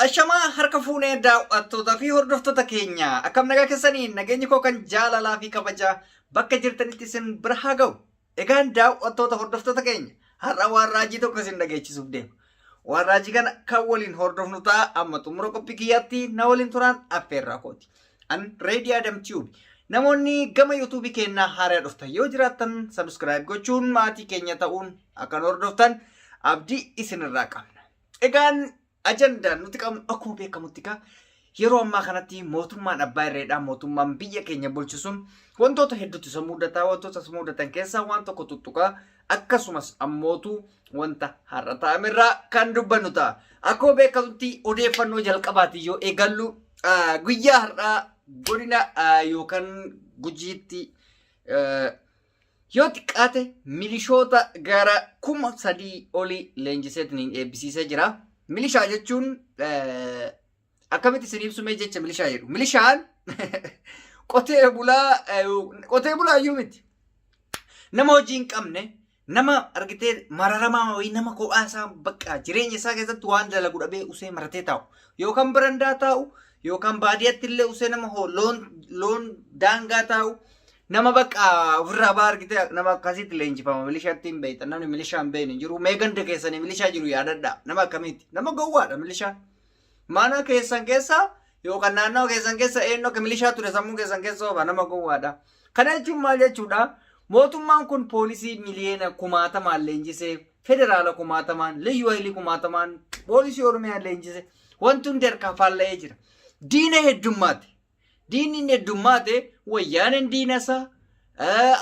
Ashamaa harka fuunee daawwattootaa fi hordoftoota keenya akkam nagaa keessanii nageenyi koo kan jaalalaa fi kabajaa bakka jirtanitti isin bira haa ga'u. Egaan daawwattoota hordoftoota keenya har'a waan raajii tokko isin dhageechisuuf deema. Waan raajii kana kan waliin hordofnu ta'a amma xumura qophii kiyyaatti na waliin turaan affeerraa kooti. An Reedii Adam Tube. Namoonni gama YouTube keenyaa haaraa dhuftan yoo jiraattan subscribe gochuun maatii keenya ta'uun akkan hordoftan abdii isinirraa qabna. Egaan ajandaan nuti qabnu akkuma beekamutti yeroo ammaa kanatti mootummaan abbaa irreedhaan mootummaan biyya keenya bulchisuun wantoota hedduutu isa mudataa. Wantoota isa mudatan keessaa waan tokko tuttuqaa akkasumas ammootu wanta har'a ta'amirraa kan dubbannu ta'a. Akkuma beekamutti odeeffannoo jalqabaati yoo eegallu guyyaa har'aa godina yookaan gujiitti yoo xiqqaate milishoota gara 3,000 olii leenjiseetiin eebbisiisee jira. Milishaa jechuun akkamitti isin ibsume jecha milishaa jedhu. Milishaan qotee bulaa iyyuu miti. Nama hojii hin qabne, nama argitee mararamaa wayii nama kophaa isaa bakka jireenya isaa keessatti waan dalagu dhabee usee maratee taa'u. Yookaan barandaa taa'u, yookaan baadiyyaatti illee usee nama loon daangaa taa'u. Nama bakka ofirraa baa argitee nama akkasitti leenjifama. Milishaatti hin beektan. Namni milishaa hin beekne jiru. Mee ganda keessanii milishaa jiru yaadadhaa. Nama akkamitti? Nama gowwaadha milishaan. Mana keessan keessa yookaan naannoo keessan keessa eenyu akka milishaa ture sammuu keessan keessa oofa nama gowwaadha. Kana jechuun maal jechuudha? Mootummaan kun poolisii miliyoona 10,000 leenjisee, federaala 10,000, liyyuu hayilii 10,000, poolisii oromiyaa leenjisee wanti hundi harkaa faalla'ee jira. Diina heddummaate. Diinni heddummaate wayyaanen diinasaa,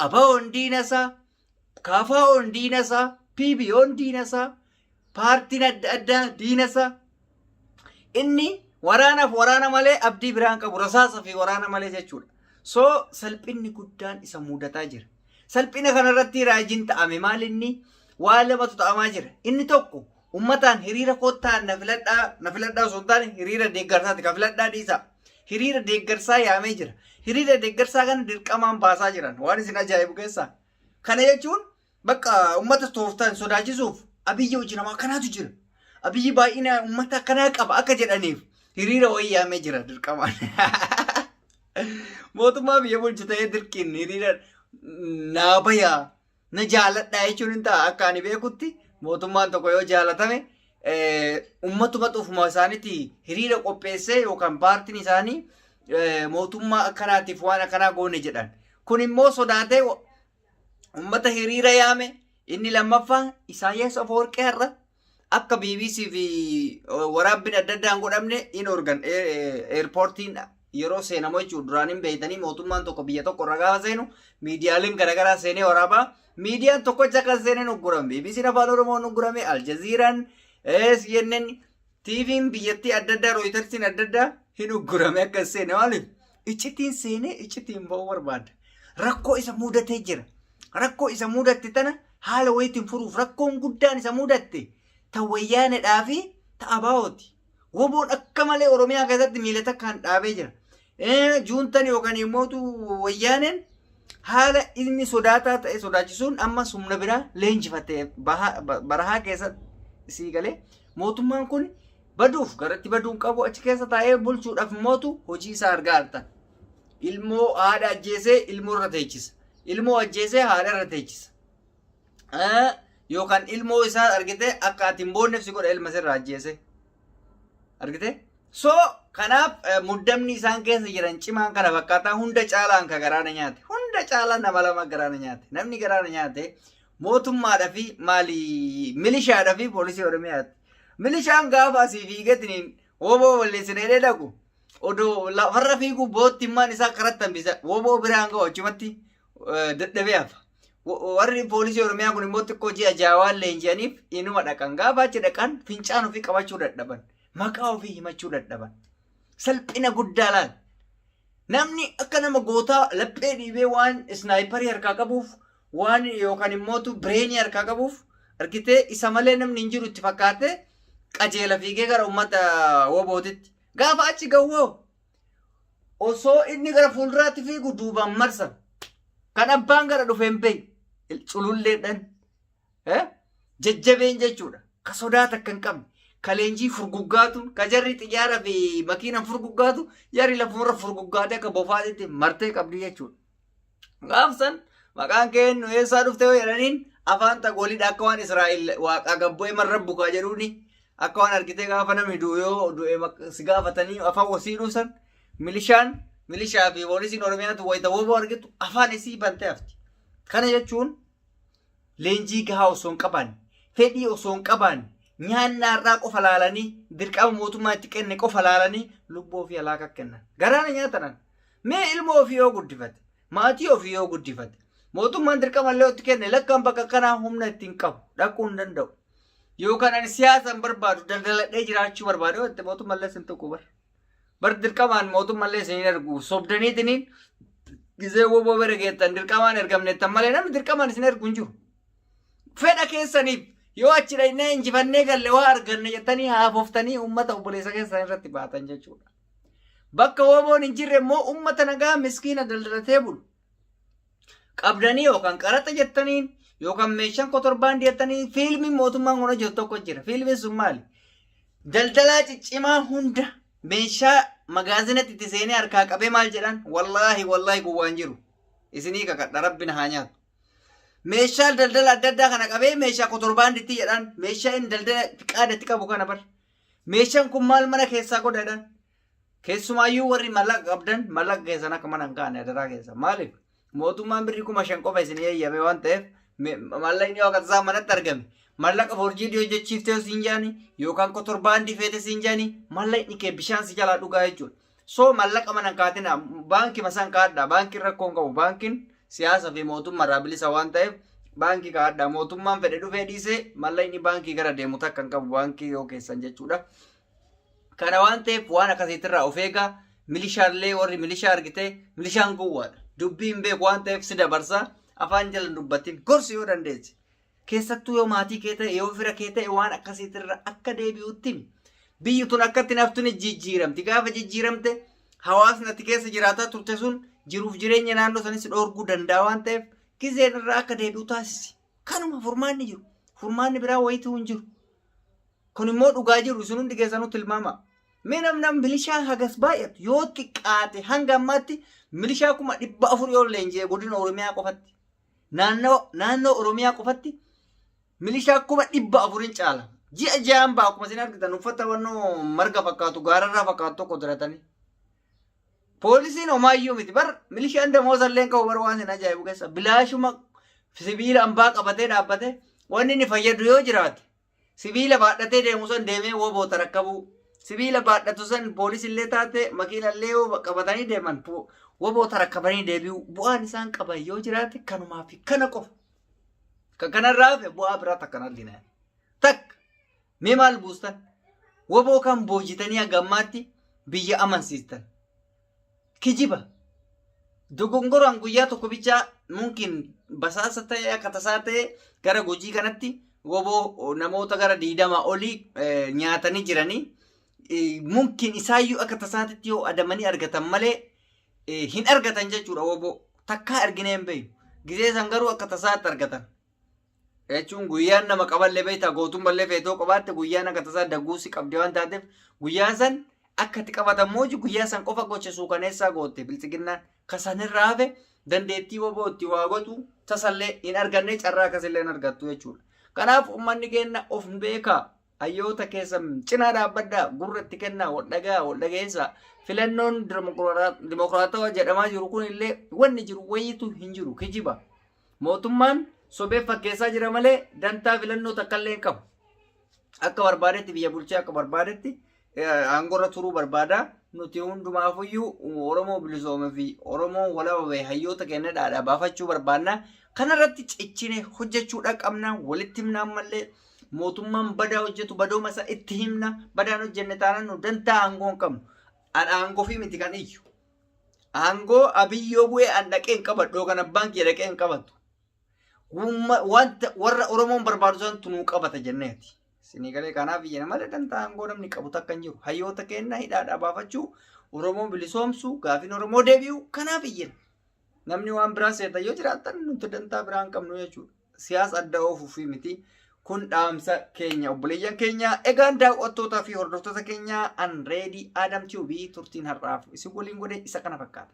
abaa'oon diinasaa, kaafaa'oon diinasaa, PBO'n diinasaa, paartiin adda addaa diinasaa. Inni waraanaaf waraana malee abdii biraan qabu rasaasa fi waraana malee jechuudha. So salphinni guddaan isa mudataa jira. Salphina kanarratti raajiin ta'ame maal inni waan lamatu ta'amaa jira. Inni tokko ummataan hiriira kottaan na filadhaa osoo hin taane hiriira deeggarsaati. Ka filadhaa dhiisaa. Hiriira deeggarsaa yaamee jira. Hiriira deeggarsaa kana dirqamaan baasaa jiran. Waan isin ajaa'ibu keessaa. Kana jechuun bakka ummata tooftaan sodaachisuuf abiyyi hojii namaa kanaatu jira. Abiyyi baay'ina ummata akkanaa qaba akka jedhaniif hiriira wayii yaamee jira dirqamaan. Mootummaa biyya bulchu ta'ee dirqiin hiriira naa bayaa na jaaladhaa jechuun hin ta'a. Akka ani beekutti mootummaan tokko yoo jaalatame ummatuma xufuma isaaniitti hiriira qopheessee yookaan paartiin isaanii mootummaa akkanaatiif waan akkanaa goone jedhan. Kun immoo sodaatee ummata hiriira yaame. Inni lammaffaa Isaayyaas Afawarqee har'a akka BBC fi waraabbiin adda addaan godhamne in organ eerpoortiin yeroo seenamu jechuudha. Duraan hin beeytanii mootummaan tokko biyya tokko irra gaafa seenu miidiyaaleen garaagaraa seenee waraabaa. Miidiyaan tokkocha kan seenee nuggurame. BBC'n afaan Oromoo nuggurame. Aljaziiraan CNN TV'n biyyattii adda addaa Rooyitersiin adda addaa hin uggurame akka seene maaliif iccitiin seenee iccitiin ba'uu barbaada. Rakkoo isa mudatee jira. Rakkoo isa mudatte tana haala wayitiin furuuf rakkoon guddaan isa mudatte ta wayyaanedhaa fi ta abaa'ooti. Woboon akka malee Oromiyaa keessatti miilata kan dhaabee jira. Juuntan yookaan immoo wayyaaneen haala inni sodaataa ta'e sodaachisuun amma humna biraa leenjifatee barahaa keessatti sii galee mootummaan kun baduuf garatti baduun qabu achi keessa taa'ee bulchuudhaaf mootu hojii isaa argaa artan. Ilmoo haadha ajjeesee ilmoo irra teechisa. Ilmoo ajjeesee haadha irra teechisa. Yookaan ilmoo isaa argite akka ati hin boonneef si godha ilma sirraa ajjeesee. Argite? So kanaaf muddamni isaan keessa jiran cimaan kana fakkaataa hunda caalaan ka garaana nyaate. Hunda caalaan nama lama garaana nyaate. Namni garaana nyaate mootummaadhaa fi maali milishaadhaa fi poolisii oromiyaati. Milishaan gaafa asii fiigatiin woboo balleessinee dhaqu odoo lafarra fiiguu bootti immaan isaa karatti hambisa woboo biraan ga'u achumatti dadhabee hafa. Warri poolisii oromiyaa kun immoo xiqqoo ji'a jaawaan leenji'aniif inuma dhaqan. Gaafa achi dhaqan fincaan ofii qabachuu dadhaban. Maqaa ofii himachuu dadhaban. Salphina guddaa laal. Namni akka nama gootaa laphee dhiibee waan snaayiparii harkaa qabuuf waan yookaan immoo bireenii harkaa qabuuf argitee isa malee namni hin jiru itti fakkaate qajeela fiigee gara uummata wobootitti. Gaafa achi gawwoo osoo inni gara fuulduraatti fiigu duubaan marsan. Kan abbaan gara dhufeen beeyi. Cululleedhaan jajjabeen jechuudha. Ka sodaata akka hin qabne. kaleenjii furguggaatu ka jarri xiyyaara fi makiina furguggaatu jarri lafumurra furguggaatee akka bofaatitti martee qabdi jechuudha. Gaafsan maqaan keenyu eessaa dhufte yoo jedhaniin afaan tagooliidha akka waan Israa'el waaqaa gabbo'ee marra bukaa jedhuuni akka waan argitee gaafa namni yoo du'e si gaafatanii afaan wasii dhuusan milishaa fi poolisiin Oromiyaatu wayita woboo argitu afaan isii bantee hafti. Kana jechuun leenjii gahaa osoo hin qabaanne fedhii osoo hin qabaanne nyaannaarraa qofa laalanii dirqama mootummaa itti kenne qofa laalanii lubbuu ofii alaaka kennan. Garaana nyaatanan mee ilmoo ofii yoo guddifate maatii ofii yoo guddifate mootummaan dirqama illee itti kenne lakkaan bakka kanaa humna ittiin qabu dhaquu hin danda'u. Yookaan ani siyaasaan barbaadu daldaladhee jiraachuu barbaade wanti mootummallee sin tokko bar dirqamaan mootummallee isin ergu sobdaniitiniin gizee woboo bira geettan dirqamaan ergamneettan malee namni dirqamaan isin ergu hin jiru. Fedha keessaniif yoo achi dhaynee injifannee galle waa arganne jettanii haafoftanii uummata obboleessa keessan irratti baatan jechuudha. Bakka woboon hin jirre immoo uummata nagaa miskiina daldalatee bulu. Qabdanii yookaan qaraxa jettaniin yookaan meeshaan kotorbaandii jettanii fiilmiin mootummaan kun hojjetu tokko jira. Fiilmiin sun maali? Daldalaa ciccimaa hunda meeshaa magaazinatti itti seenee harkaa qabee maal jedhan wallaahi kun waan jiru. Isinii kakadha rabbina haa nyaatu. Meeshaa daldala adda addaa kana qabee meeshaa kotorbaanditti jedhan meeshaa inni daldala qaadatti qabu kana bar. Meeshaan kun maal mana keessaa godhadhan? Keessumaayyuu warri mallaqa qabdan mallaqa keessan akka mana hin kaane adaraa keessa. Maaliif? Mootummaan birrii 5,000 qofa isin eeyyame waan ta'eef mallaqni yoo akkasumas manatti argame mallaqa forjiidii hojjechiiftee siin jaani yookaan kotorbaandii feete siin jaani mallaqni kee bishaan si jalaa dhugaa jechuudha. So mallaqa mana hin kaatina baankii masaan kaadhaa baankiin rakkoon qabu baankiin siyaasa fi mootummaa bilisa waan ta'eef baankii kaadhaa mootummaan fedhe dhufee dhiisee mallaqni baankii gara deemu takka hin qabu baankii yoo keessan jechuudha. Kana waan ta'eef waan akkasiitirraa of eegaa milishaallee warri milishaa argite milishaan gowwaadha. Dubbiin beeku waan ta'eef si dabarsaa afaan jala dubbattiin gorsi yoo dandeesse. Keessattuu yoo maatii kee ta'e yoo fira kee ta'e waan akkasiitirra akka deebi'utti biyyi tun akkatti naftuun jijjiiramti. Gaafa jijjiiramte hawaasni ati keessa jiraataa turte sun jiruuf jireenya naannoo sanis dhoorguu danda'a waan ta'eef gizeen irraa akka deebi'u taasisi. Kanuma furmaanni jiru. Furmaanni biraa wayituu hin jiru. Kun immoo dhugaa jiru isin hundi keessanuu tilmaama. Mee namni milishaa hagas baay'atu yoo xiqqaate hanga ammaatti milishaa 400 yoo leenjee godina Oromiyaa qofatti. Naannoo Oromiyaa qofatti milishaa 400 caala. Ji'a ja'an baa akkuma isin argitan uffata wannoo marga fakkaatu gaararraa fakkaatu tokko diratanii. Poolisiin homaayyuu miti bar milishaan damoosallee qabu bar waan isin ajaa'ibu keessa bilaashuma sibiila hambaa qabatee dhaabbate wanni inni fayyadu yoo jiraate sibiila baadhatee deemu san deemee woboota rakkabuu. Sibiila baadhatu san poolisillee taate makiinallee yoo qabatanii deeman woboota rakkabanii deebi'u bu'aan isaan qaban yoo jiraate kanumaa fi kana qofa. Kan kanarraa hafe bu'aa biraa takkan argina. Takka mee maal buustan? Woboo kan boojitanii hagammaatti biyya amansiistan. Kijiba. Dogongoraan guyyaa tokko bichaa mungkin basaasa ta'e akka tasaa ta'e gara gujii kanatti woboo namoota gara 20 olii nyaatanii jiranii. Mungkin isaayyuu akka tasaatitti yoo adamanii argatan malee hin argatan jechuudha woboo takkaa arginee hin beeyu. Gizee san garuu akka tasaatti argatan. Jechuun guyyaan nama qaballee beektaa gootummallee feetoo qabaatte guyyaan akka tasaa dagguusi qabdee waan taateef guyyaan san akka itti qabatan mooji guyyaa san qofa gochesuu kaneessaa gootte bilisiginnaan kasanirraa hafe dandeettii woboo itti waa godhu tasallee hin arganne carraa akkasillee hin argattu jechuudha. Kanaaf uummanni keenya of beekaa. Hayyoota keessa cinaa dhaabbaddaa gurratti kennaa wal dhageessaa filannoon dimokiraatawaa jedhamaa jiru kun illee wanni jiru wayiitu hin jiru kijiba. Mootummaan sobee fakkeessaa jira malee dantaa filannoo takkallee hin qabu. Akka barbaadetti biyya bulchee akka barbaadetti aangorra turuu barbaada. Nuti hundumaafuyyuu Oromoo bilisoome fi Oromoo walabaa hayyoota keenya dhaadhaa baafachuu barbaanna. Kanarratti ciccine hojjechuudha qabna walitti himnaan malee. Mootummaan badaa hojjetu badooma isaa itti himna badaan hojjenne taanaan nu dantaa aangoo hin qabnu. An aangoo fi miti kan iyyu. Aangoo abiyyoo bu'ee an dhaqee hin qabadhu kan abbaan kiyya dhaqee hin qabatu. Wanta warra Oromoon barbaadu san tunuu qabata jenneeti. Isinii galee kanaaf iyyana malee dantaa aangoo namni qabu takka hin jiru. Hayyoota keenya hidhaadhaa baafachuu Oromoon bilisoomsuu gaafiin Oromoo deebi'u kanaaf iyyana. Namni waan biraa seetan yoo jiraatan nuti dantaa biraa hin qabnu jechuudha. Siyaasa adda oofuu fi miti. kun dhaamsa keenya obboleeyyan keenya. Egaan daawwattootaa fi hordoftoota keenya Unready Adam TV turtiin har'aaf isin waliin godhe isa kana fakkaata.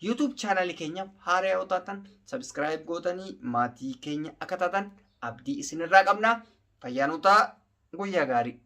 YouTube channel keenya haaraa yoo taatan subscribe gootanii maatii keenya akka taatan abdii isinirraa qabna. Fayyaanutaa guyyaa gaarii.